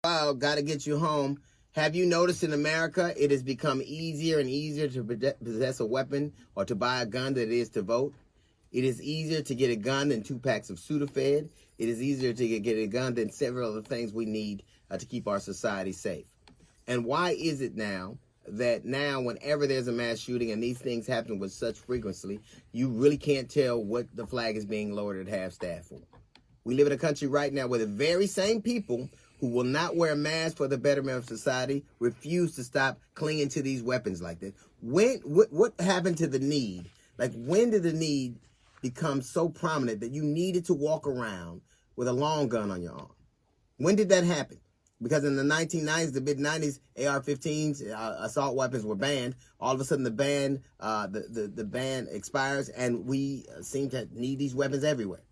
Wow, got to get you home. Have you noticed in America it has become easier and easier to possess a weapon or to buy a gun than it is to vote? It is easier to get a gun than 2 packs of Sudafed. It is easier to get a gun than several other things we need to keep our society safe. And why is it now that whenever there's a mass shooting and these things happen with such frequency, you really can't tell what the flag is being lowered at half-staff for? We live in a country right now where the very same people who will not wear masks for the betterment of society refuse to stop clinging to these weapons like this. What happened to the need? Like, when did the need become so prominent that you needed to walk around with a long gun on your arm? When did that happen? Because in the 1990s, the mid-90s, AR-15s, assault weapons were banned. All of a sudden, the ban expires, and we seem to need these weapons everywhere.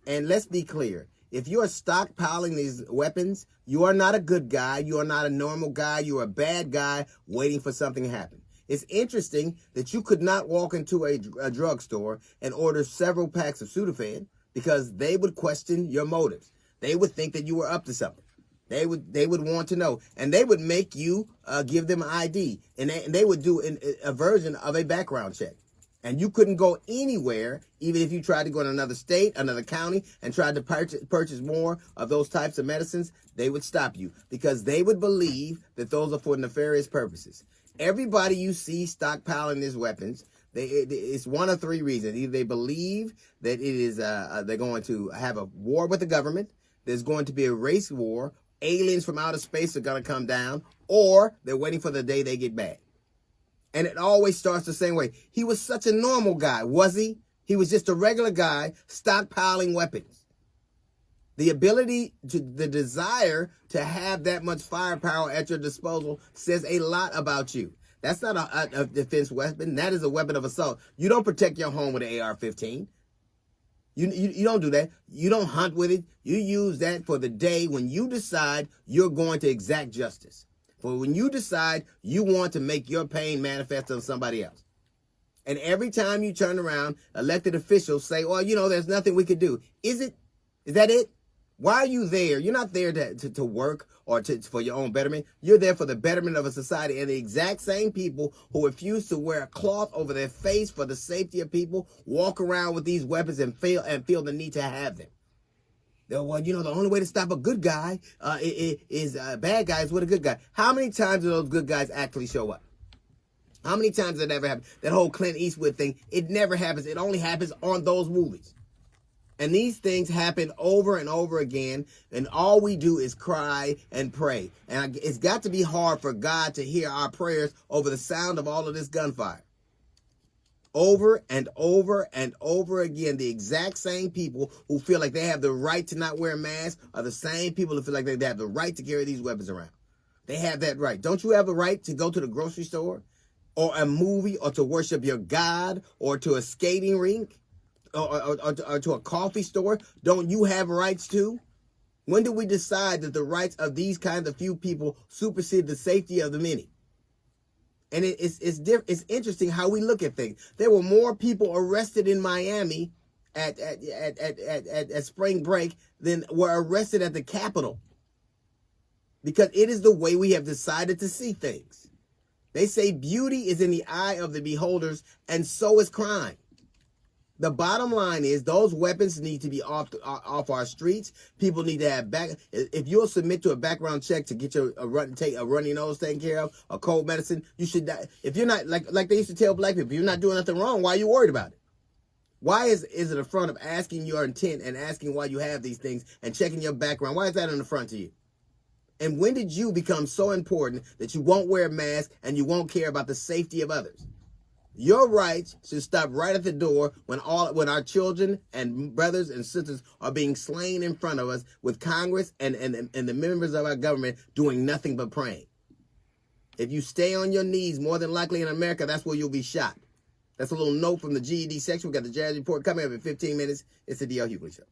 And let's be clear. If you are stockpiling these weapons, you are not a good guy. You are not a normal guy. You are a bad guy waiting for something to happen. It's interesting that you could not walk into a drugstore and order several packs of Sudafed because they would question your motives. They would think that you were up to something. They would want to know, and they would make you give them an ID, and they would do a version of a background check. And you couldn't go anywhere, even if you tried to go to another state, another county, and tried to purchase more of those types of medicines. They would stop you because they would believe that those are for nefarious purposes. Everybody you see stockpiling these weapons, it's one of 3 reasons. Either they believe that it is they're going to have a war with the government, there's going to be a race war, aliens from outer space are going to come down, or they're waiting for the day they get back. And it always starts the same way. He was such a normal guy, was he? He was just a regular guy stockpiling weapons. The desire to have that much firepower at your disposal says a lot about you. That's not a defense weapon. That is a weapon of assault. You don't protect your home with an AR-15. You don't do that. You don't hunt with it. You use that for the day when you decide you're going to exact justice. For when you decide you want to make your pain manifest on somebody else. And every time you turn around, elected officials say, well, there's nothing we could do. Is that it? Why are you there? You're not there to work or for your own betterment. You're there for the betterment of a society. And the exact same people who refuse to wear a cloth over their face for the safety of people walk around with these weapons and feel the need to have them. Well, the only way to stop a good guy is bad guys with a good guy. How many times do those good guys actually show up? How many times does that ever happen? That whole Clint Eastwood thing, it never happens. It only happens on those movies. And these things happen over and over again, and all we do is cry and pray. And it's got to be hard for God to hear our prayers over the sound of all of this gunfire. Over and over and over again, the exact same people who feel like they have the right to not wear masks are the same people who feel like they have the right to carry these weapons around. They have that right. Don't you have the right to go to the grocery store or a movie or to worship your God or to a skating rink or to a coffee store? Don't you have rights too? When do we decide that the rights of these kinds of few people supersede the safety of the many? And it's interesting how we look at things. There were more people arrested in Miami at spring break than were arrested at the Capitol. Because it is the way we have decided to see things. They say beauty is in the eye of the beholders, and so is crime. The bottom line is those weapons need to be off our streets. People need to have if you'll submit to a background check to get a runny nose taken care of, a cold medicine, you should. If you're not like they used to tell black people, you're not doing nothing wrong. Why are you worried about it? Why is it a front of asking your intent and asking why you have these things and checking your background? Why is that in the front to you? And when did you become so important that you won't wear a mask and you won't care about the safety of others? Your rights should stop right at the door when our children and brothers and sisters are being slain in front of us with Congress and the members of our government doing nothing but praying. If you stay on your knees, more than likely in America, that's where you'll be shot. That's a little note from the GED section. We got the Jazz Report coming up in 15 minutes. It's the D.L. Hughley Show.